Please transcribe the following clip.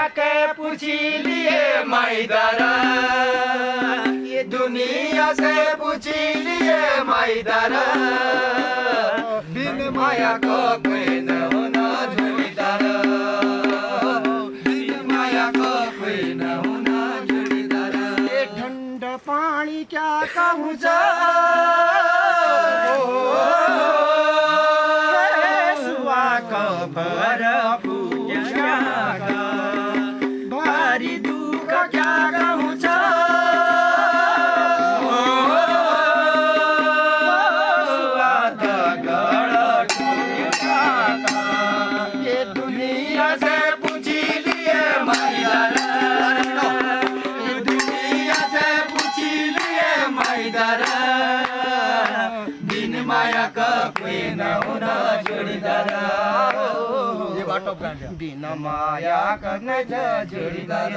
के पूछी लिए मैदार, ये दुनिया से पूछी लिए मैदार, बिन माया को कोई न होना जोड़ीदार, बिन माया को कोई न होना जोड़ीदार। ये ठंडा पानी क्या कहूँ भारी दुख क्या कहूँ ये दुनिया से पूछी लिए मैदार, ये दुनिया से पूछी लिए मैदार, बिन माया का कोई न होना जोड़ीदार, बिन माया का न जोड़ीदार।